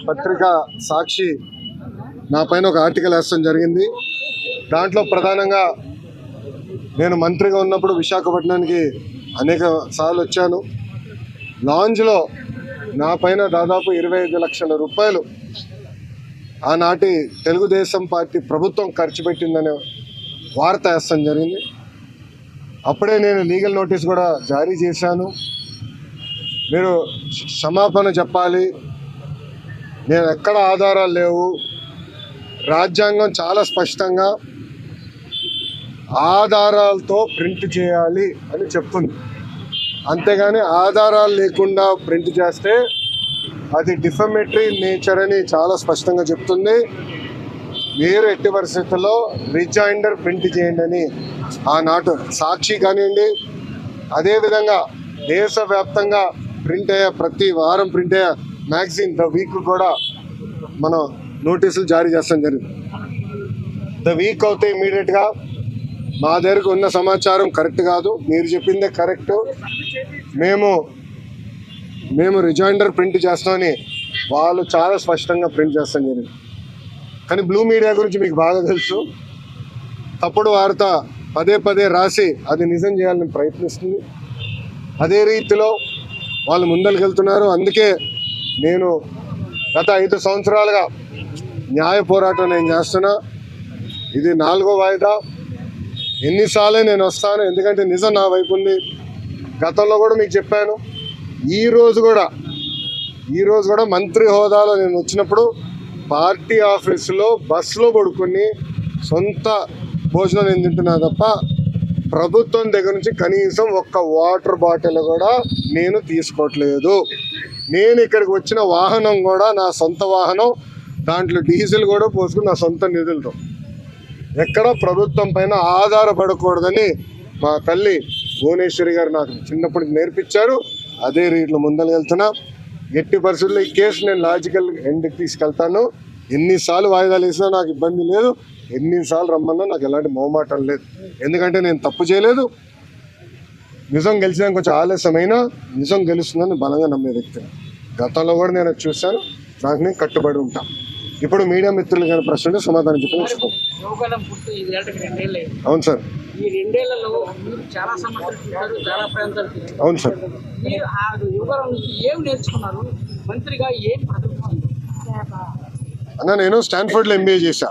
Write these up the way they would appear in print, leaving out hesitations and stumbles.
పత్రిక సాక్షి నా పైన ఒక ఆర్టికల్ వేయడం జరిగింది. దాంట్లో ప్రధానంగా నేను మంత్రిగా ఉన్నప్పుడు విశాఖపట్నానికి అనేక సార్లు వచ్చాను. లాంజ్లో నా పైన దాదాపు 25 లక్షల రూపాయలు ఆనాటి తెలుగుదేశం పార్టీ ప్రభుత్వం ఖర్చు పెట్టిందనే వార్త వేస్తాం జరిగింది. అప్పుడే నేను లీగల్ నోటీస్ కూడా జారీ చేశాను. మీరు క్షమాపణ చెప్పాలి, నేను ఎక్కడ ఆధారాలు లేవు, రాజ్యాంగం చాలా స్పష్టంగా ఆధారాలతో ప్రింట్ చేయాలి అని చెప్తుంది. అంతేగాని ఆధారాలు లేకుండా ప్రింట్ చేస్తే అది డిఫమేటరీ నేచర్ అని చాలా స్పష్టంగా చెప్తుంది. మీరు ఎట్టి పరిస్థితుల్లో రిజైండర్ ప్రింట్ చేయండి అని ఆనాడు సాక్షి కానివ్వండి, అదేవిధంగా దేశవ్యాప్తంగా ప్రింట్ అయ్యే ప్రతి వారం ప్రింట్ అయ్యే మ్యాగజైన్ ద వీక్ కూడా మనం నోటీసులు జారీ చేస్తాం జరిగింది. ద వీక్ అవుతే ఇమీడియట్గా మా దగ్గరకు ఉన్న సమాచారం కరెక్ట్ కాదు, మీరు చెప్పిందే కరెక్ట్, మేము రిజైండర్ ప్రింట్ చేస్తామని వాళ్ళు చాలా స్పష్టంగా ప్రింట్ చేస్తాం జరిగింది. కానీ బ్లూ మీడియా గురించి మీకు బాగా తెలుసు. తప్పుడు వార్త పదే పదే రాసి అది నిజం చేయాలని ప్రయత్నిస్తుంది. అదే రీతిలో వాళ్ళు ముందరికెళ్తున్నారు. అందుకే నేను గత 5 సంవత్సరాలుగా న్యాయ పోరాటం నేను చేస్తున్నా. ఇది 4వ వాయిదా. ఎన్నిసార్లే నేను వస్తాను, ఎందుకంటే నిజం నా వైపు ఉంది. గతంలో కూడా మీకు చెప్పాను. ఈరోజు కూడా మంత్రి హోదాలో నేను వచ్చినప్పుడు పార్టీ ఆఫీసులో బస్సులో పడుకొని సొంత భోజనం నేను తింటున్నా తప్ప ప్రభుత్వం దగ్గర నుంచి కనీసం ఒక్క వాటర్ బాటిల్ కూడా నేను తీసుకోవట్లేదు. నేను ఇక్కడికి వచ్చిన వాహనం కూడా నా సొంత వాహనం, దాంట్లో డీజిల్ కూడా పోసుకుని నా సొంత నిధులతో, ఎక్కడ ప్రభుత్వం పైన ఆధారపడకూడదని మా తల్లి భువనేశ్వరి గారు నాకు చిన్నప్పటి నేర్పించారు. అదే రీతిలో ముందరకెళ్తున్నా. ఎట్టి పరిస్థితుల్లో ఈ కేసు నేను లాజికల్ ఎండ్కి తీసుకెళ్తాను. ఎన్నిసార్లు వాయిదాలు వేసినా నాకు ఇబ్బంది లేదు, ఎన్నిసార్లు రమ్మన్నా నాకు ఎలాంటి మొహమాటం లేదు. ఎందుకంటే నేను తప్పు చేయలేదు. నిజం గెలిచడానికి కొంచెం ఆలస్యమైనా నిజం గెలుస్తుందని బలంగా నమ్మే వ్యక్తి. గతంలో కూడా నేను చూశాను, నాకు నేను కట్టుబడి ఉంటాను. ఇప్పుడు మీడియా మిత్రులు కానీ ప్రశ్న సమాధానం చెప్పి. అవును సార్. ఈ 2 ఏళ్లలో మీరు చాలా సమస్యలు చూశారు, చాలా ప్రాంతాలు. అవును సార్. మీరు ఆ యువకుల నుంచి ఏం నేర్చుకున్నారు? మంత్రిగా ఏం అన్న, నేను స్టాన్ఫర్డ్లో ఎంబీఏ చేశా.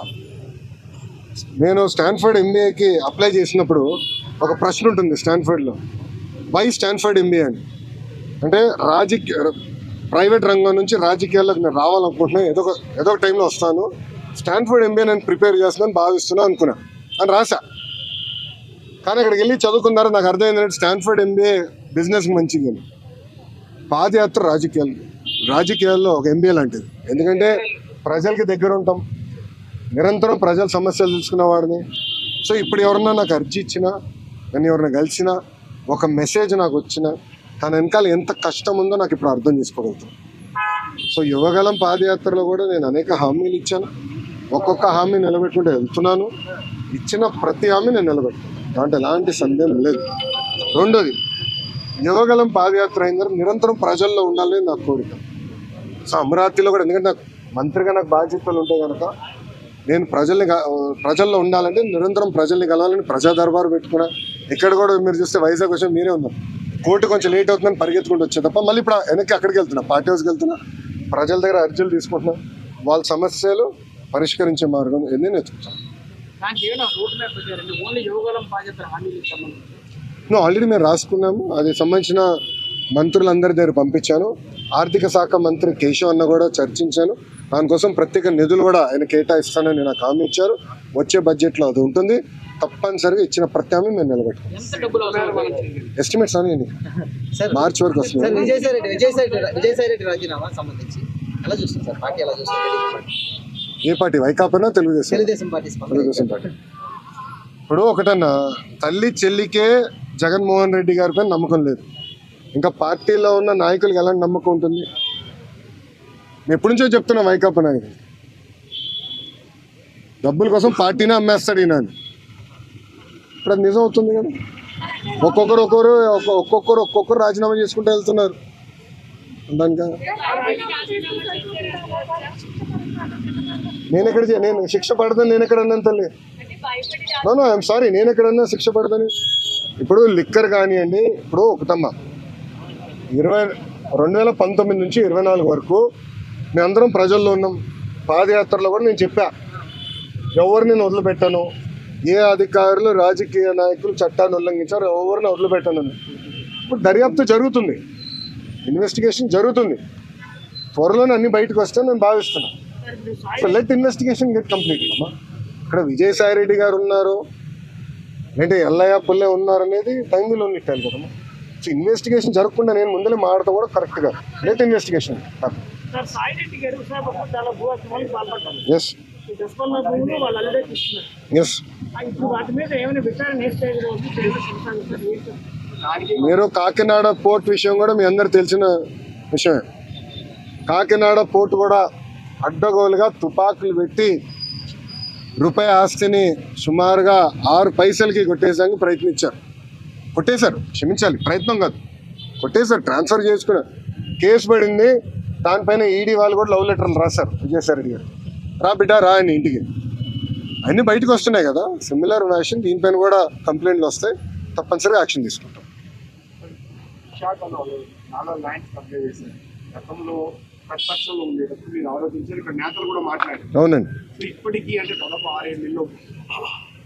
నేను స్టాన్ఫర్డ్ ఎంబీఏకి అప్లై చేసినప్పుడు ఒక ప్రశ్న ఉంటుంది స్టాన్ఫర్డ్లో, వై స్టాన్ఫర్డ్ ఎంబీఏ అని. అంటే ప్రైవేట్ రంగం నుంచి రాజకీయాల్లోకి నేను రావాలనుకుంటున్నాను, ఏదో ఒక టైంలో వస్తాను, స్టాన్ఫర్డ్ ఎంబీఏ నేను ప్రిపేర్ చేస్తున్నాను భావిస్తున్నాను అనుకున్నా అని రాశా. కానీ అక్కడికి వెళ్ళి చదువుకున్నారు, నాకు అర్థమైందంటే స్టాన్ఫర్డ్ ఎంబీఏ బిజినెస్కి మంచిది. పాదయాత్ర రాజకీయాల్లో ఒక ఎంబీఏ లాంటిది. ఎందుకంటే ప్రజలకి దగ్గర ఉంటాం, నిరంతరం ప్రజల సమస్యలు తెలుసుకునేవాడిని. సో ఇప్పుడు ఎవరన్నా నాకు అర్జీ ఇచ్చినా, నన్ను ఎవరైనా కలిసినా, ఒక మెసేజ్ నాకు వచ్చినా, తన వెనకాల ఎంత కష్టం ఉందో నాకు ఇప్పుడు అర్థం చేసుకోగలుగుతాను. సో యువగలం పాదయాత్రలో కూడా నేను అనేక హామీలు ఇచ్చాను. ఒక్కొక్క హామీ నిలబెట్టుకుంటూ వెళ్తున్నాను. ఇచ్చిన ప్రతి హామీ నేను నిలబెట్టుకున్నాను, దాంట్లో ఎలాంటి సందేహం లేదు. రెండోది, యువగలం పాదయాత్ర అయిన తర్వాత నిరంతరం ప్రజల్లో ఉండాలని నాకు కోరిక. సో అమరావతిలో కూడా, ఎందుకంటే నాకు మంత్రిగా నాకు బాధ్యతలు ఉంటాయి కనుక నేను ప్రజల్లో ఉండాలంటే నిరంతరం ప్రజల్ని కలవాలని ప్రజా దర్బారు పెట్టుకున్నా. ఇక్కడ కూడా మీరు చూస్తే వైజాగ్ వచ్చి మీరే ఉన్నారు, కోర్టు కొంచెం లేట్ అవుతుందని పరిగెత్తుకుంటూ వచ్చే తప్ప మళ్ళీ ఇప్పుడు వెనక్కి అక్కడికి వెళ్తున్నా, పార్టీ హౌస్కి వెళ్తున్నా, ప్రజల దగ్గర అర్జీలు తీసుకుంటున్నా, వాళ్ళ సమస్యలు పరిష్కరించే మార్గం నేను ఎత్తుకుంటాను. ఆల్రెడీ మేము రాసుకున్నాము, అది సంబంధించిన మంత్రులందరి దగ్గర పంపించాను. ఆర్థిక శాఖ మంత్రి కేశవ్ అన్న కూడా చర్చించాను. దానికోసం ప్రత్యేక నిధులు కూడా ఆయన కేటాయిస్తానని నాకు హామీ ఇచ్చారు. వచ్చే బడ్జెట్లో అది ఉంటుంది. తప్పనిసరిగా ఇచ్చిన ప్రతి హామీ మేము నిలబెట్టుకుంటాం. ఎస్టిమేట్స్ అని మార్చి వరకు వస్తుంది. ఏ పార్టీ? వైకాపానా తెలుగుదేశం పార్టీ? ఇప్పుడు ఒకటన్నా, తల్లి చెల్లికే జగన్మోహన్ రెడ్డి గారిపై నమ్మకం లేదు, ఇంకా పార్టీలో ఉన్న నాయకులకి ఎలాంటి నమ్మకం ఉంటుంది? నేను ఎప్పటి నుంచో చెప్తున్నా, వైకాపా నాయకులు డబ్బుల కోసం పార్టీనే అమ్మేస్తాడు ఈయన అని. ఇప్పుడు అది నిజం అవుతుంది కదా. ఒక్కొక్కరు రాజీనామా చేసుకుంటూ వెళ్తున్నారు. దానికా నేను శిక్ష పడదని నేను ఎక్కడ అన్నాను తల్లి? నో ఐఎమ్ సారీ, నేను ఎక్కడన్నా శిక్ష పడదని? ఇప్పుడు లిక్కర్ కానివ్వండి, ఇప్పుడు ఒకటమ్మా 2019 నుంచి 24 వరకు మేమందరం ప్రజల్లో ఉన్నాం. పాదయాత్రలో కూడా నేను చెప్పా, ఎవరిని నేను వదిలిపెట్టాను, ఏ అధికారులు రాజకీయ నాయకులు చట్టాన్ని ఉల్లంఘించారు ఎవరిని వదిలిపెట్టాను. ఇప్పుడు దర్యాప్తు జరుగుతుంది, ఇన్వెస్టిగేషన్ జరుగుతుంది, త్వరలోనే అన్ని బయటకు వస్తాయని నేను భావిస్తున్నాను. So let investigation get complete అమ్మా. ఇక్కడ విజయసాయి రెడ్డి గారు ఉన్నారు, లేదంటే ఎల్లయ్య పుల్లే ఉన్నారు అనేది టైం విల్ ఓన్లీ టెల్ కదమ్మా. సో ఇన్వెస్టిగేషన్ జరగకుండా నేను ముందరే మాడతా కూడా కరెక్ట్గా. Let investigation. ఎస్ ఎస్ మీరు కాకినాడ పోర్ట్ విషయం కూడా మీ అందరు తెలిసిన విషయమే. కాకినాడ పోర్ట్ కూడా అడ్డగోలుగా తుపాకులు పెట్టి రూపాయి ఆస్తిని సుమారుగా 6 పైసలకి కొట్టేసానికి ప్రయత్నించారు. కొట్టేశారు, క్షమించాలి, ప్రయత్నం కాదు, కొట్టేశారు, ట్రాన్స్ఫర్ చేసుకున్నారు. కేసు పడింది, దానిపైన ఈడీ వాళ్ళు కూడా లవ్ లెటర్లు రాశారు విజయసాయి రెడ్డి గారు. రా బిడ్డ రా అని ఇంటికి. అన్నీ బయటకు వస్తున్నాయి కదా, సిమిలర్ వ్యాషన్ దీనిపైన కూడా కంప్లైంట్లు వస్తాయి, తప్పనిసరిగా యాక్షన్ తీసుకుంటాం. అవునండి. ఇప్పటికీ అంటే దాదాపు 6-7 నెలలు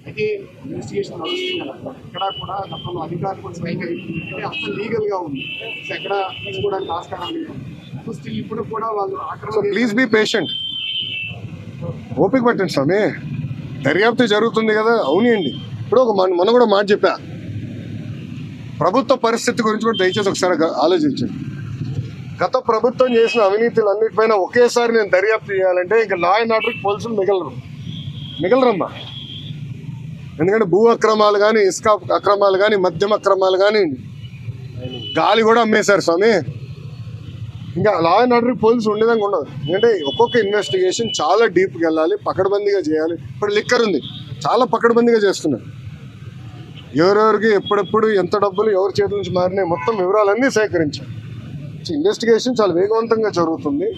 అయితే ఇన్వెస్టిగేషన్ నడుస్తుంది కదా, ఇక్కడ కూడా గతంలో అధికారులు కూడా స్వయంగా అసలు లీగల్ గా ఉంది, ఎక్కడ తీసుకోవడానికి ఆస్కారం లేదు. సో స్టిల్ ఇప్పుడు కూడా వాళ్ళు సో ప్లీజ్ బీ పేషెంట్, ఓపిక పట్టండి స్వామి, దర్యాప్తు జరుగుతుంది కదా. అవునండి, ఇప్పుడు మనం కూడా మాట చెప్పా, ప్రభుత్వ పరిస్థితి గురించి కూడా దయచేసి ఒకసారి ఆలోచించండి. గత ప్రభుత్వం చేసిన అవినీతులు అన్నిటిపైన ఒకేసారి నేను దర్యాప్తు చేయాలంటే ఇంకా లా అండ్ ఆర్డర్కి పోలీసులు మిగలరమ్మా. ఎందుకంటే భూ అక్రమాలు కానీ, ఇసుక అక్రమాలు కానీ, మద్యం అక్రమాలు కానీ, గాలి కూడా అమ్మేశారు స్వామి. ఇంకా లా అండ్ ఆర్డర్కి పోలీసులు ఉండేదాకా ఉండదు. ఎందుకంటే ఒక్కొక్క ఇన్వెస్టిగేషన్ చాలా డీప్గా వెళ్ళాలి, పకడ్బందీగా చేయాలి. ఇప్పుడు లిక్కర్ ఉంది, చాలా పకడ్బందీగా చేస్తున్నారు. ఎవరెవరికి ఎప్పుడెప్పుడు ఎంత డబ్బులు ఎవరి చేతుల నుంచి మారినాయి మొత్తం వివరాలన్నీ సేకరించారు. ఇన్వెస్టిగేషన్ చాలా వేగవంతంగా జరుగుతుంది.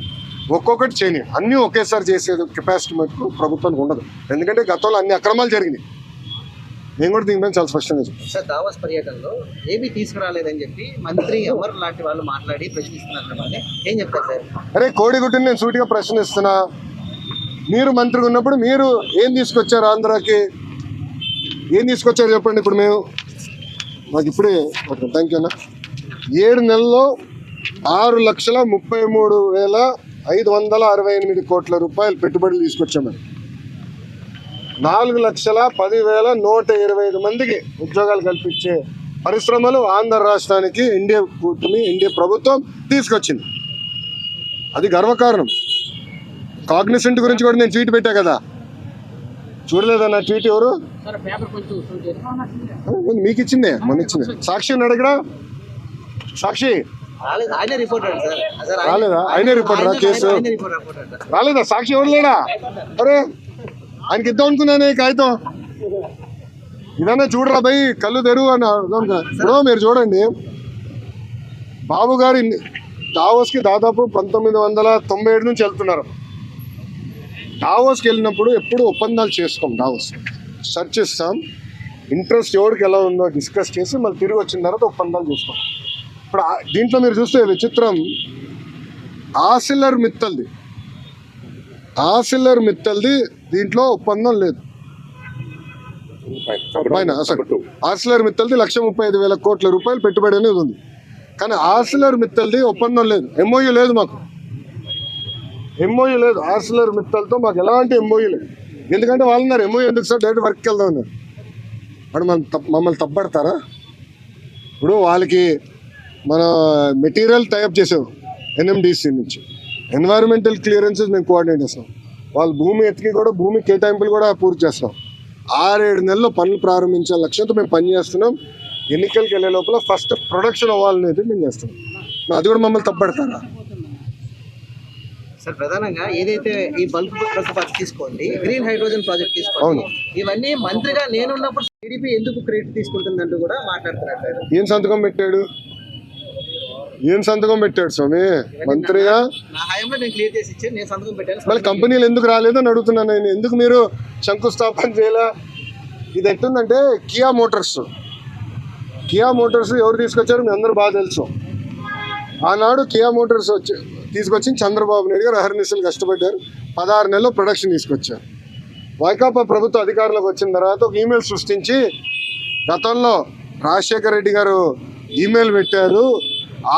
ఒక్కొక్కటి చేయని అన్నీ ఒకేసారి చేసేది కెపాసిటీ మటుకు ప్రభుత్వానికి ఉండదు. ఎందుకంటే గతంలో అన్ని అక్రమాలు జరిగినాయి. నేను కూడా దీనిపైన చాలా స్పష్టంగా చెప్పాను. సార్, దావోస్ పర్యటనలో ఏమీ తీసుకురాలేదని చెప్పి మంత్రి అమర్ లాంటి వాళ్ళు మాట్లాడి ప్రశ్నిస్తున్నారు. ఏం చెప్తారు సార్? అరే కోడిగుడ్డిని నేను సూటిగా ప్రశ్నిస్తున్నా. మీరు మంత్రిగా ఉన్నప్పుడు మీరు ఏం తీసుకొచ్చారు ఆంధ్రాకి? ఏం తీసుకొచ్చారు చెప్పండి. ఇప్పుడు మేము మాకు ఇప్పుడే థ్యాంక్ యూ అన్న 7 నెలల్లో 6,33,568 కోట్ల రూపాయలు పెట్టుబడులు తీసుకొచ్చామని, 4,10,125 మందికి ఉద్యోగాలు కల్పించే పరిశ్రమలు ఆంధ్ర రాష్ట్రానికి ఎన్డీఏ కూటమి, ఎన్డీఏ ప్రభుత్వం తీసుకొచ్చింది. అది గర్వకారణం. కాగ్నిసెంట్ గురించి కూడా నేను ట్వీట్ పెట్టా కదా, చూడలేదన్న ట్వీట్? ఎవరు మీకు ఇచ్చిందే, మొన్న ఇచ్చింది. సాక్షి ఉన్నాడు ఇక్కడ, సాక్షి రాలేదా? ఆయనే రిపోర్టరా? కేసు రాలేదా? సాక్షి ఎవరు లేడా? అరే ఆయనకి ఇద్దాం అనుకున్నానే కాగితం. ఇదన్నా చూడరా భయ్, కళ్ళు తెరువు అని ఇప్పుడు మీరు చూడండి. బాబు గారు దావోస్కి దాదాపు 1997 నుంచి వెళ్తున్నారు. దావోస్కి వెళ్ళినప్పుడు ఎప్పుడు ఒప్పందాలు చేసుకోం. దావోస్ సెర్చ్ చేస్తాం, ఇంట్రెస్ట్ ఎవరికి ఎలా ఉందో డిస్కస్ చేసి మళ్ళీ తిరిగి వచ్చిన తర్వాత ఒప్పందాలు చేసుకోం. ఇప్పుడు దీంట్లో మీరు చూస్తే విచిత్రం, ఆసిల్లర్ మిత్తల్ది దీంట్లో ఒప్పందం లేదు. పైన ఆసిల్లర్ మిత్తల్ది 1,35,000 కోట్ల రూపాయలు పెట్టుబడి అనేది ఉంది. కానీ ఆసిల్లర్ మిత్తల్ది ఒప్పందం లేదు, ఎంఓయూ లేదు. మాకు ఎంఓయూ లేదు ఆసిల్లర్ మిత్తల్తో, మాకు ఎలాంటి ఎంఓయూ లేదు. ఎందుకంటే వాళ్ళన్నారు ఎంఓయూ ఎందుకు సార్, డైరెక్ట్ వర్క్కి వెళ్దాం అన్నారు. వాడు మమ్మల్ని తప్పడతారా? ఇప్పుడు వాళ్ళకి మన మెటీరియల్ టైప్ చేసాం ఎన్ఎండిసి నుంచి, ఎన్వైరన్మెంటల్ క్లియరెన్సెస్ మేము కోఆర్డినేట్ చేస్తాం. వాళ్ళు భూమి ఎత్తికి కూడా భూమి కేటాయింపులు కూడా పూర్తి చేస్తాం. 6-7 నెలల్లో పనులు ప్రారంభించాల లక్ష్యంతో మేము పనిచేస్తున్నాం. ఎన్నికలకు వెళ్ళే లోపల ఫస్ట్ ప్రొడక్షన్ అవ్వాలనేది మేము చేస్తున్నాం. అది కూడా మమ్మల్ని తప్పడతారా? సార్, ప్రధానంగా ఏదైతే ఈ బల్క్ ప్రాజెక్ట్ తీసుకోండి, గ్రీన్ హైడ్రోజన్ ప్రాజెక్ట్ తీసుకోండి, ఇవన్నీ మంత్రిగా నేనున్నప్పుడు టీడీపీ ఎందుకు క్రెడిట్ తీసుకుంటుందంటూ కూడా మాట్లాడుతున్నారు. ఏం సంతకం పెట్టాడు? ఏం సంతకం పెట్టాడు స్వామి మంత్రిగా? నా హయాంలో నేను క్లియర్ చేసి ఇచ్చాను, నేను సంతకం పెట్టాను. మళ్ళీ కంపెనీలు ఎందుకు రాలేదని అడుగుతున్నాను నేను. ఎందుకు మీరు శంకుస్థాపన చేయలే? ఇది ఎట్టుందంటే కియా మోటార్స్ ఎవరు తీసుకొచ్చారు మీ అందరూ బాగా తెలుసు. ఆనాడు కియా మోటార్స్ తీసుకొచ్చి చంద్రబాబు నాయుడు గారు అహర్నిశలు కష్టపడ్డారు. 16 నెలల్లో ప్రొడక్షన్ తీసుకొచ్చారు. వైకాపా ప్రభుత్వ అధికారంలోకి వచ్చిన తర్వాత ఒక ఈమెయిల్ సృష్టించి గతంలో రాజశేఖర రెడ్డి గారు ఈమెయిల్ పెట్టారు,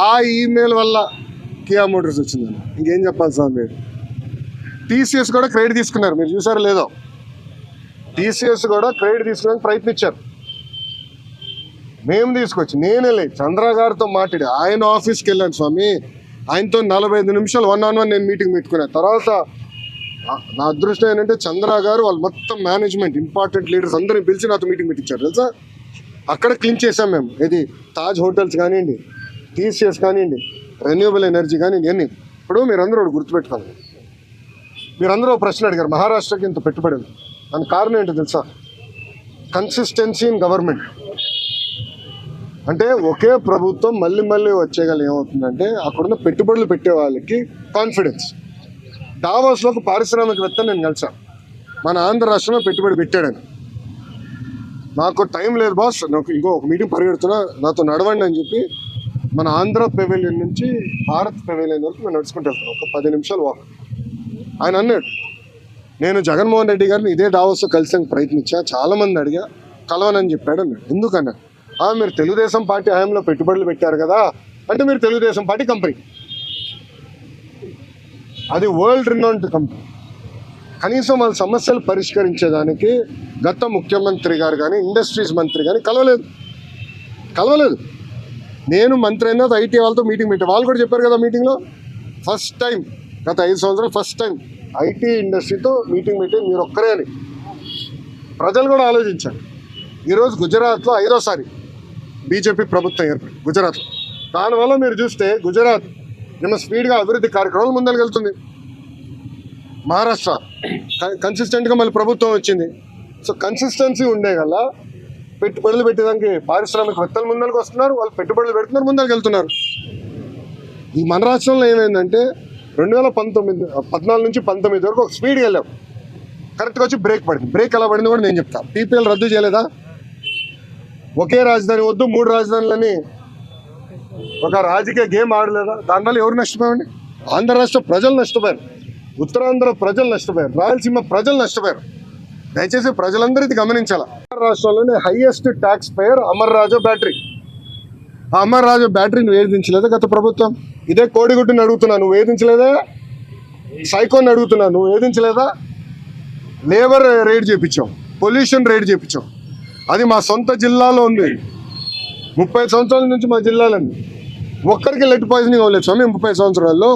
ఆ ఈమెయిల్ వల్ల కియా మోటార్స్ వచ్చిందని. ఇంకేం చెప్పాలి సార్ మీరు? టీసీఎస్ కూడా క్రెడిట్ తీసుకున్నారు, మీరు చూసారో లేదో. టీసీఎస్ కూడా క్రెడిట్ తీసుకోవడానికి ప్రయత్నించారు. మేము తీసుకొచ్చి నేనే లేదు చంద్ర గారితో మాట్లాడి ఆయన ఆఫీస్కి వెళ్ళాను స్వామి. ఆయనతో 45 నిమిషాలు 1-on-1 నేను మీటింగ్ పెట్టుకున్నాను. తర్వాత నా అదృష్టం ఏంటంటే చంద్ర గారు వాళ్ళు మొత్తం మేనేజ్మెంట్ ఇంపార్టెంట్ లీడర్స్ అందరిని పిలిచి నాతో మీటింగ్ పెట్టించారు తెలుసా. అక్కడ క్లీన్ చేసాం మేము. ఇది తాజ్ హోటల్స్ కానివ్వండి, టీసీఎస్ కానివ్వండి, రెన్యూబుల్ ఎనర్జీ కానివ్వండి అన్నీ. ఇప్పుడు మీరందరూ ఒకటి గుర్తుపెట్టుకోవాలి. మీరందరూ ఒక ప్రశ్న అడిగారు, మహారాష్ట్రకి ఇంత పెట్టుబడి దానికి కారణం ఏంటో తెలుసా? Consistency in government. అంటే ఒకే ప్రభుత్వం మళ్ళీ వచ్చేగల ఏమవుతుందంటే అక్కడున్న పెట్టుబడులు పెట్టే వాళ్ళకి కాన్ఫిడెన్స్. డావోస్లో ఒక పారిశ్రామికవేత్త నేను కలిసాను, మన ఆంధ్ర రాష్ట్రంలో పెట్టుబడి పెట్టాడని. నాకు టైం లేదు బాస్, నాకు ఇంకో ఒక మీటింగ్ పరిగెడుతున్నా, నాతో నడవండి అని చెప్పి మన ఆంధ్ర పెవిలియన్ నుంచి భారత్ పెవిలియన్ వరకు మేము నడుచుకుంటూ వెళ్తాను. ఒక 10 నిమిషాలు వాక్. ఆయన అన్నాడు, నేను జగన్మోహన్ రెడ్డి గారిని ఇదే డావోస్లో కలిసేందుకు ప్రయత్నించా, చాలామంది అడిగా కలవనని చెప్పాడు అన్నాడు. ఎందుకన్నా? మీరు తెలుగుదేశం పార్టీ హయాంలో పెట్టుబడులు పెట్టారు కదా అంటే మీరు తెలుగుదేశం పార్టీ కంపెనీ, అది వరల్డ్ రినౌండ్ కంపెనీ. కనీసం వాళ్ళ సమస్యలు పరిష్కరించేదానికి గత ముఖ్యమంత్రి గారు కానీ ఇండస్ట్రీస్ మంత్రి కానీ కలవలేదు. నేను మంత్రి అయినా ఐటీ వాళ్ళతో మీటింగ్ పెట్టాను. వాళ్ళు కూడా చెప్పారు కదా మీటింగ్లో, ఫస్ట్ టైం గత 5 సంవత్సరాలు ఫస్ట్ టైం ఐటీ ఇండస్ట్రీతో మీటింగ్ పెట్టి మీరు ఒక్కరే అని. ప్రజలు కూడా ఆలోచించారు. ఈరోజు గుజరాత్లో 5వ బీజేపీ ప్రభుత్వం ఏర్పడి గుజరాత్లో. దానివల్ల మీరు చూస్తే గుజరాత్ నిన్న స్పీడ్గా అభివృద్ధి కార్యక్రమాలు ముందరకెళ్తుంది. మహారాష్ట్ర కన్సిస్టెంట్గా మళ్ళీ ప్రభుత్వం వచ్చింది. సో కన్సిస్టెన్సీ ఉండే గల పెట్టుబడులు పెట్టేదానికి పారిశ్రామికవేత్తలు ముందరికి వస్తున్నారు, వాళ్ళు పెట్టుబడులు పెడుతున్నారు, ముందరికి వెళ్తున్నారు. ఈ మన రాష్ట్రంలో ఏమైందంటే 2014 నుంచి 19 వరకు ఒక స్పీడ్గా వెళ్ళాం, కరెక్ట్గా వచ్చి బ్రేక్ పడింది. బ్రేక్ ఎలా పడింది కూడా నేను చెప్తాను. పీపీఎల్ రద్దు చేయలేదా? ఒకే రాజధాని వద్దు 3 రాజధానులని ఒక రాజకీయ గేమ్ ఆడలేదా? దానివల్ల ఎవరు నష్టపోయారండి? ఆంధ్ర రాష్ట్ర ప్రజలు నష్టపోయారు, ఉత్తరాంధ్ర ప్రజలు నష్టపోయారు, రాయలసీమ ప్రజలు నష్టపోయారు. దయచేసి ప్రజలందరూ ఇది గమనించాలి. రాష్ట్రంలోనే హైయెస్ట్ ట్యాక్స్ పేయర్ అమర్ రాజా బ్యాటరీ. ఆ అమర్ రాజా బ్యాటరీని వేధించలేదా గత ప్రభుత్వం? ఇదే కోడిగుడ్డుని అడుగుతున్నా, నువ్వు వేధించలేదా? సైకోని అడుగుతున్నా, నువ్వు వేధించలేదా? లేబర్ రేట్ చేయించాం, పొల్యూషన్ రేట్ చేయించాం. అది మా సొంత జిల్లాలో ఉంది. 30 సంవత్సరాల నుంచి మా జిల్లాలండి ఒక్కరికి లెడ్ పాయిజనింగ్ అవ్వలేదు స్వామి 30 సంవత్సరాల్లో.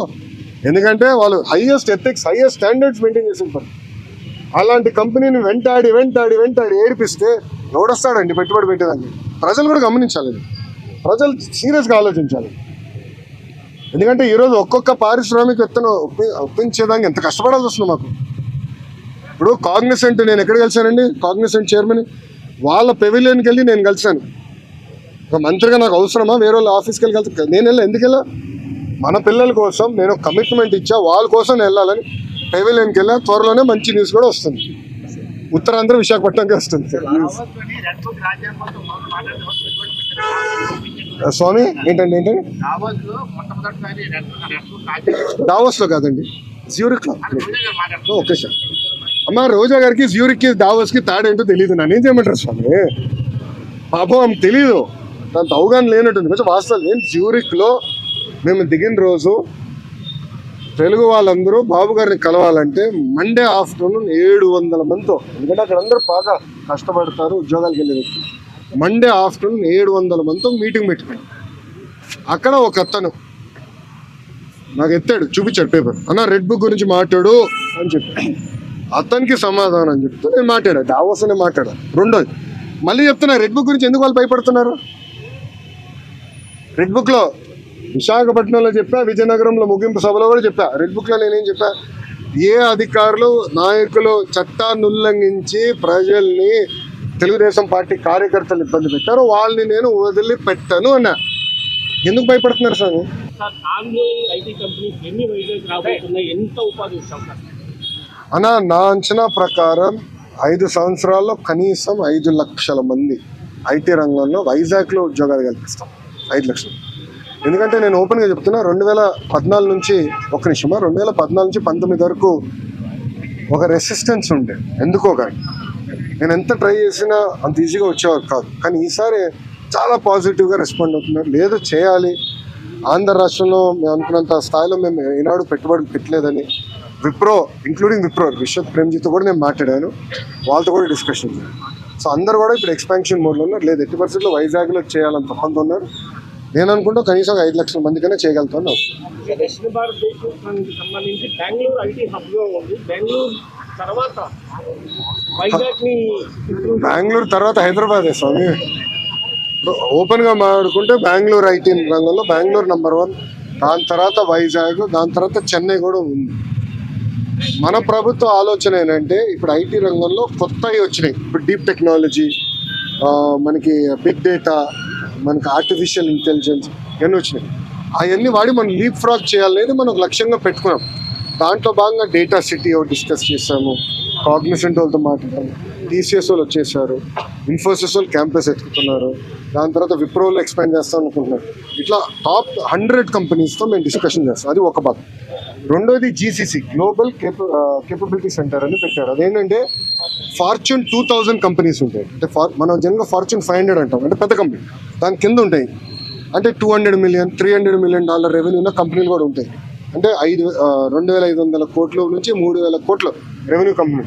ఎందుకంటే వాళ్ళు highest ethics, highest standards maintain చేసి ఉంటారు. అలాంటి కంపెనీని వెంటాడి ఏడిపిస్తే ఎవడొస్తాడండి పెట్టుబడి పెట్టేదానికి? ప్రజలు కూడా గమనించాలి, ప్రజలు సీరియస్గా ఆలోచించాలి. ఎందుకంటే ఈరోజు ఒక్కొక్క పారిశ్రామికవేత్తను ఒప్పించేదానికి ఎంత కష్టపడాల్సి వస్తుంది మాకు. ఇప్పుడు కాగ్నిసెంట్ నేను ఎక్కడ కలిసానండి, కాగ్నిసెంట్ చైర్మన్ వాళ్ళ పెవిలియన్కి వెళ్ళి నేను కలిసాను. ఒక మంత్రిగా నాకు అవసరమా వేరే వాళ్ళ ఆఫీస్కి వెళ్ళి కలిసి? నేను ఎందుకు వెళ్ళా? మన పిల్లల కోసం నేను కమిట్మెంట్ ఇచ్చా, వాళ్ళ కోసం నేను వెళ్ళాలని పెవిలియన్కి వెళ్ళా. త్వరలోనే మంచి న్యూస్ కూడా వస్తుంది, ఉత్తరాంధ్ర విశాఖపట్నంకి వస్తుంది. స్వామి ఏంటండి దావోస్లో కాదండి, జ్యూరిక్లో. Okay sir. అమ్మ రోజా గారికి జ్యూరిక్కి దావోస్కి తాడేంటో తెలియదు, నన్ను ఏం చేయమంటారు స్వామి? పాపం ఆమె తెలీదు, దాంతో అవగాహన లేనట్టుంది. కొంచెం వాస్తవాలు ఏంటి? జ్యూరిక్లో మేము దిగిన రోజు తెలుగు వాళ్ళందరూ బాబు గారిని కలవాలంటే మండే ఆఫ్టర్నూన్ 700 మందితో, ఎందుకంటే అక్కడ అందరూ బాగా కష్టపడతారు ఉద్యోగాలకు వెళ్ళే వ్యక్తి. మండే ఆఫ్టర్నూన్ 700 మందితో మీటింగ్ పెట్టుకున్నాం. అక్కడ ఒక అతను నాకు ఎత్తాడు, చూపించాడు పేపర్, అన్న రెడ్ బుక్ గురించి మాట్లాడు అని చెప్పి. అతనికి సమాధానం అని చెప్తే నేను మాట్లాడా, డావోస్ అనే మాట్లాడా. రెండోది మళ్ళీ చెప్తున్నా, రెడ్ బుక్ గురించి ఎందుకు వాళ్ళు భయపడుతున్నారు? రెడ్ బుక్లో విశాఖపట్నంలో చెప్పా, విజయనగరంలో ముగింపు సభలో కూడా చెప్పా. రెడ్ బుక్లో నేనేం చెప్పా? ఏ అధికారులు నాయకులు చట్టాన్ని ఉల్లంఘించి ప్రజల్ని, తెలుగుదేశం పార్టీ కార్యకర్తలు ఇబ్బంది పెట్టారో వాళ్ళని నేను వదిలిపెట్టను అన్నా. ఎందుకు భయపడుతున్నారు sir? Sir Andhra IT companies ఎన్ని వైజాగ్ రాబోతున్నాయి, ఎంత ఉపాధి ఇస్తాం సార్? అన్న, నా అంచనా ప్రకారం 5 సంవత్సరాల్లో కనీసం 5 లక్షల మంది ఐటీ రంగంలో వైజాగ్లో ఉద్యోగాలు కల్పిస్తాం. 5 లక్షలు. ఎందుకంటే నేను ఓపెన్గా చెప్తున్నా, 2014 నుంచి 2014 నుంచి 19 వరకు ఒక రెసిస్టెన్స్ ఉండే, ఎందుకో కానీ నేను ఎంత ట్రై చేసినా అంత ఈజీగా వచ్చేవారు కాదు. కానీ ఈసారి చాలా పాజిటివ్గా రెస్పాండ్ అవుతున్నారు. లేదు చేయాలి, ఆంధ్ర రాష్ట్రంలో మేము అనుకున్నంత స్థాయిలో మేము ఈనాడు పెట్టుబడులు పెట్టలేదని విప్రో, ఇంక్లూడింగ్ విప్రో, విశ్వత్ ప్రేమ్జీతో కూడా నేను మాట్లాడాను, వాళ్ళతో కూడా డిస్కషన్ ఉంది. సో అందరు కూడా ఇప్పుడు ఎక్స్పాన్షన్ మోడ్లో ఉన్నారు. లేదు ఎట్టి పరిస్థితుల్లో వైజాగ్లో చేయాలని తప్పంతో ఉన్నారు. నేను అనుకుంటా కనీసం 5 లక్షల మందికైనా చేయగలుగుతాను. దక్షిణ భారతదేశానికి సంబంధించి బెంగళూరు ఐటీ హబ్గా ఉంది. బెంగళూరు తర్వాత వైజాగ్ని, బెంగళూరు తర్వాత హైదరాబాదే స్వామి. ఓపెన్గా మాట్లాడుకుంటే బెంగళూరు ఐటీ రంగంలో బెంగళూరు నెంబర్ 1, దాని తర్వాత వైజాగ్, దాని తర్వాత చెన్నై కూడా ఉంది. మన ప్రభుత్వ ఆలోచన ఏంటంటే ఇప్పుడు ఐటీ రంగంలో కొత్తవి వచ్చినాయి. ఇప్పుడు డీప్ టెక్నాలజీ, మనకి బిగ్ డేటా, మనకి ఆర్టిఫిషియల్ ఇంటెలిజెన్స్ ఇవన్నీ వచ్చినాయి. అవన్నీ వాడి మనం లీప్ ఫ్రాగ్ చేయాలనేది మనం ఒక లక్ష్యంగా పెట్టుకున్నాం. దాంట్లో భాగంగా డేటా సిటీ డిస్కస్ చేసాము, కాగ్నిసెంట్ వాళ్ళతో మాట్లాడాము, టీసీఎస్ వాళ్ళు వచ్చేసారు, ఇన్ఫోసిస్ వాళ్ళు క్యాంపస్ ఎత్తుకుతున్నారు, దాని తర్వాత విప్రోలో ఎక్స్పాండ్ చేస్తాం అనుకుంటున్నారు. ఇట్లా టాప్ 100 కంపెనీస్తో మేము డిస్కషన్ చేస్తాం. అది ఒక భాగం. రెండోది జీసీసీ, గ్లోబల్ కేపబిలిటీ సెంటర్ అని పెట్టారు. అదేంటంటే ఫార్చ్యూన్ 2000 కంపెనీస్ ఉంటాయి. అంటే మనం జనరల్గా ఫార్చ్యూన్ 500 అంటాం, అంటే పెద్ద కంపెనీ. దాని కింద ఉంటాయి అంటే $200 million, $300 million రెవెన్యూ ఉన్న కంపెనీలు కూడా ఉంటాయి. అంటే 2,500 కోట్ల నుంచి 3,000 కోట్ల రెవెన్యూ కంపెనీ.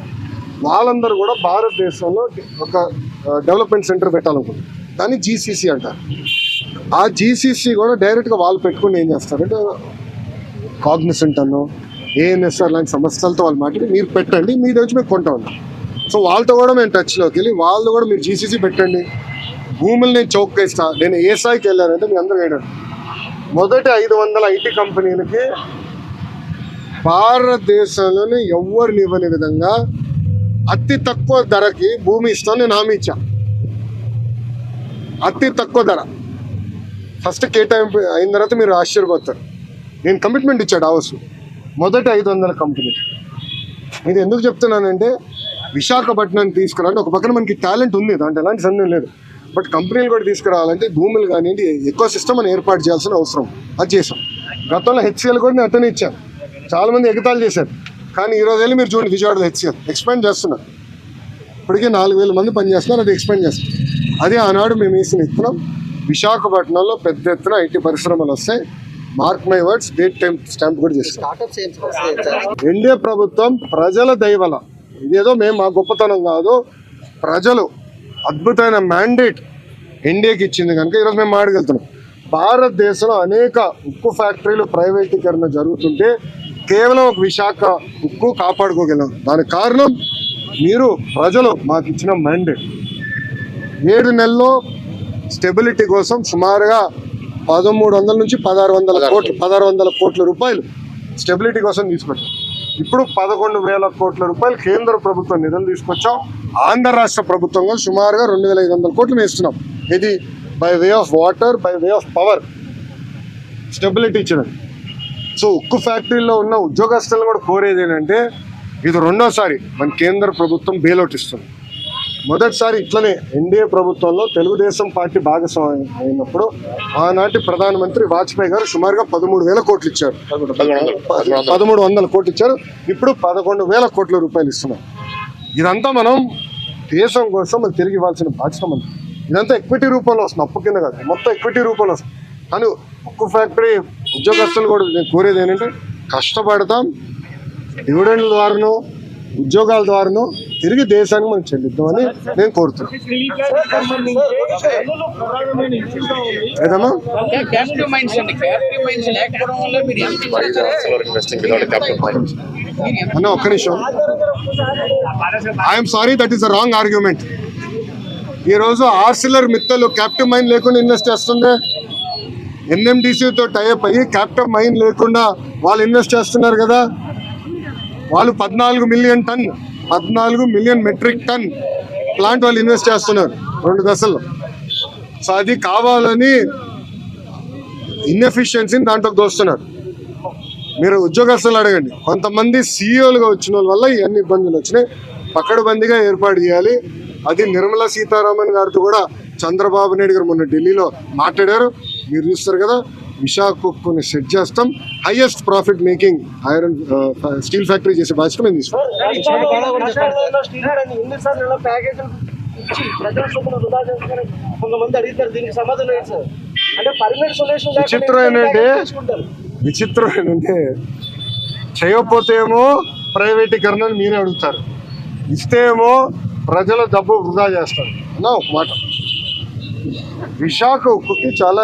వాళ్ళందరూ కూడా భారతదేశంలో ఒక డెవలప్మెంట్ సెంటర్ పెట్టాలనుకుంటారు. దాన్ని జీసీసీ అంటారు. ఆ జీసీసీ కూడా డైరెక్ట్గా వాళ్ళు పెట్టుకుని ఏం చేస్తారంటే కాగ్నిసెంట్ అన్నో ఏఎన్ఎస్ఆర్ లాంటి సంస్థలతో వాళ్ళు మాట్లాడి మీరు పెట్టండి, మీరు వచ్చి మేము కొంటా ఉన్నాం. సో వాళ్ళతో కూడా మేము టచ్లోకి వెళ్ళి వాళ్ళు కూడా మీరు జీసీసీ పెట్టండి, భూములు నేను చౌక్గా ఇస్తా. నేను ఏ స్థాయికి వెళ్ళానంటే మీ అందరూ వేయడండి, మొదటి 500 ఐటీ కంపెనీలకి భారతదేశంలోనే ఎవరిని ఇవ్వని విధంగా అతి తక్కువ ధరకి భూమి ఇస్తాను నేను హామీ ఇచ్చా. అతి తక్కువ ధర ఫస్ట్ కేటాయింపు అయిన తర్వాత మీరు ఆశ్చర్యపోతారు. నేను కమిట్మెంట్ ఇచ్చాడు హౌస్ మొదటి 500 కంపెనీ. ఇది ఎందుకు చెప్తున్నానంటే విశాఖపట్నాన్ని తీసుకురావాలంటే ఒక పక్కన మనకి టాలెంట్ ఉంది, దాంట్లో ఎలాంటి సందేహం లేదు. బట్ కంపెనీలు కూడా తీసుకురావాలంటే భూములు కానివ్వండి, ఎక్కువ సిస్టమ్ అని ఏర్పాటు చేయాల్సిన అవసరం. అది చేసాం. గతంలో హెచ్సిఎల్ కూడా నేను అట్టనే ఇచ్చాను. చాలామంది ఎగతాళి చేశారు. కానీ ఈరోజు వెళ్ళి మీరు చూడండి, విజయవాడలో హెచ్సిఎల్ ఎక్స్పాండ్ చేస్తున్నారు. ఇప్పటికే 4,000 మంది పనిచేస్తున్నారు. అది ఎక్స్పాండ్ చేస్తారు. అదే ఆనాడు మేము వేసిన ఇస్తున్నాం. విశాఖపట్నంలో పెద్ద ఎత్తున ఐటీ పరిశ్రమలు వస్తాయి. Mark my words, date time stamp కూడా చేస్తాం. ఎన్డీఏ ప్రభుత్వం ప్రజల దయవల, ఇదేదో మేము మా గొప్పతనం కాదు, ప్రజలు అద్భుతమైన మ్యాండేట్ ఎన్డీఏకి ఇచ్చింది కనుక ఈరోజు మేము మాట్లాడుతున్నాం. భారతదేశంలో అనేక ఉక్కు ఫ్యాక్టరీలు ప్రైవేటీకరణ జరుగుతుంటే కేవలం ఒక విశాఖ ఉక్కు కాపాడుకోగలం. దానికి కారణం మీరు ప్రజలు మాకు ఇచ్చిన మ్యాండేట్. 7 నెలల్లో స్టెబిలిటీ కోసం సుమారుగా 1,300 నుంచి 1,600 కోట్ల రూపాయలు స్టెబిలిటీ కోసం తీసుకొచ్చాం. ఇప్పుడు 11,000 కోట్ల రూపాయలు కేంద్ర ప్రభుత్వం నిధులు తీసుకొచ్చాం. ఆంధ్ర రాష్ట్ర ప్రభుత్వం కూడా సుమారుగా 2,500 కోట్లు వేస్తున్నాం. ఇది by way of water, by way of power stability ఇచ్చడం. సో ఉక్కు ఫ్యాక్టరీలో ఉన్న ఉద్యోగస్తులను కూడా కోరేది ఏంటంటే, ఇది రెండోసారి మన కేంద్ర ప్రభుత్వం బెయిలౌట్ ఇస్తుంది. మొదటిసారి ఇట్లనే ఎన్డీఏ ప్రభుత్వంలో తెలుగుదేశం పార్టీ భాగస్వామ్యం అయినప్పుడు ఆనాటి ప్రధానమంత్రి వాజ్పేయి గారు సుమారుగా 13,000 కోట్లు ఇచ్చారు, 1,300 కోట్లు ఇచ్చారు. ఇప్పుడు 11,000 కోట్ల రూపాయలు ఇస్తున్నారు. ఇదంతా మనం దేశం కోసం అది తిరిగి ఇవ్వాల్సిన బాధ్యత మనం. ఇదంతా ఎక్విటీ రూపంలో వస్తుంది, అప్పు కింద కాదు, మొత్తం ఎక్విటీ రూపంలో వస్తుంది. కానీ ఉక్కు ఫ్యాక్టరీ ఉద్యోగస్తులు కూడా నేను కోరేది ఏంటంటే, కష్టపడతాం, డివిడెండ్ల ద్వారానో ఉద్యోగాల ద్వారానో తిరిగి దేశానికి మనం చెల్లిద్దామని నేను కోరుతున్నాను. ఏదమ్మా అన్న ఒక్క నిమిషం, I'm sorry, that is a wrong argument. ఈరోజు ఆర్సిలర్ మిత్తలు క్యాప్టివ్ మైన్ లేకుండా ఇన్వెస్ట్ చేస్తుంది. ఎన్ఎండిసితో టైఅప్ అయ్యి క్యాప్టివ్ మైన్ లేకుండా వాళ్ళు ఇన్వెస్ట్ చేస్తున్నారు కదా. వాళ్ళు 14 మిలియన్ మెట్రిక్ టన్ ప్లాంట్ వాళ్ళు ఇన్వెస్ట్ చేస్తున్నారు 2 దశల్లో. సో అది కావాలని ఇన్ఎఫిషియన్సీని దాంట్లోకి దోస్తున్నారు. మీరు ఉద్యోగస్తులు అడగండి, కొంతమంది సీఈఓలుగా వచ్చిన వాళ్ళ వల్ల ఇవన్నీ ఇబ్బందులు వచ్చినాయి. పకడ్బందీగా ఏర్పాటు చేయాలి. అది నిర్మలా సీతారామన్ గారితో కూడా చంద్రబాబు నాయుడు గారు మొన్న ఢిల్లీలో మాట్లాడారు. మీరు చూస్తారు కదా, విశాఖ ఉక్కుని సెట్ చేస్తాం. Highest profit making iron steel factory చేసే బాధ్యత మేము తీసుకుంటాం. కొంతమంది అడిగితారు, దీనికి సమాధానం ఏంటి సార్? అంటే పర్మనెంట్ సొల్యూషన్ విచిత్రం ఏంటంటే చేయకపోతే ఏమో ప్రైవేటీకరణ అని మీరే అడుగుతారు, ఇస్తే ఏమో ప్రజల డబ్బు వృధా చేస్తారు. నా ఒక మాట, విశాఖ ఉక్కుకి చాలా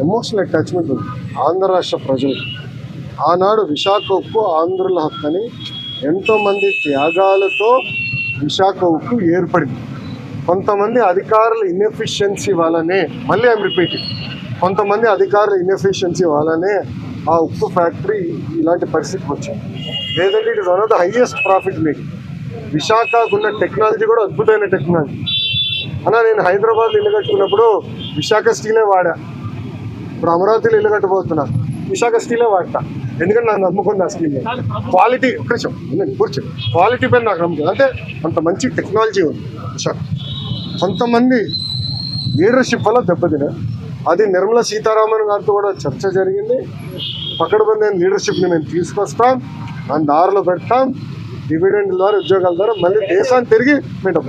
ఎమోషనల్ అటాచ్మెంట్ ఉంది ఆంధ్ర రాష్ట్ర ప్రజలకు. ఆనాడు విశాఖ ఉక్కు ఆంధ్రుల హక్కు అని ఎంతోమంది త్యాగాలతో విశాఖ ఉక్కు ఏర్పడింది. కొంతమంది అధికారుల ఇన్ఎఫిషియన్సీ వల్లనే, మళ్ళీ ఐఎమ్ రిపీటింగ్, కొంతమంది అధికారుల ఇన్ఎఫిషియన్సీ వల్లనే ఆ ఉక్కు ఫ్యాక్టరీ ఇలాంటి పరిస్థితికి వచ్చింది. లేదంటే it is one of the highest profit making. విశాఖకు ఉన్న టెక్నాలజీ కూడా అద్భుతమైన టెక్నాలజీ. అలా నేను హైదరాబాద్ ఇల్లు కట్టుకున్నప్పుడు విశాఖ స్టీలే వాడా. ఇప్పుడు అమరావతిలో ఇల్లు కట్టబోతున్నా, విశాఖ స్టీలే వాడతా. ఎందుకంటే నాకు నమ్ముకుంది ఆ స్టీల్ క్వాలిటీ. కొంచెం కూర్చో, క్వాలిటీ పైన నాకు నమ్మకం. అంటే అంత మంచి టెక్నాలజీ ఉంది విశాఖ. కొంతమంది లీడర్షిప్ వల్ల దెబ్బతిన, అది నిర్మలా సీతారామన్ గారితో కూడా చర్చ జరిగింది. పకడ్బందీ అయిన లీడర్షిప్ని మేము తీసుకొస్తాం, దాని దారిలో పెడతాం. డివిడెండ్ ద్వారా, ఉద్యోగాల ద్వారా మళ్ళీ దేశాన్ని తిరిగి మేము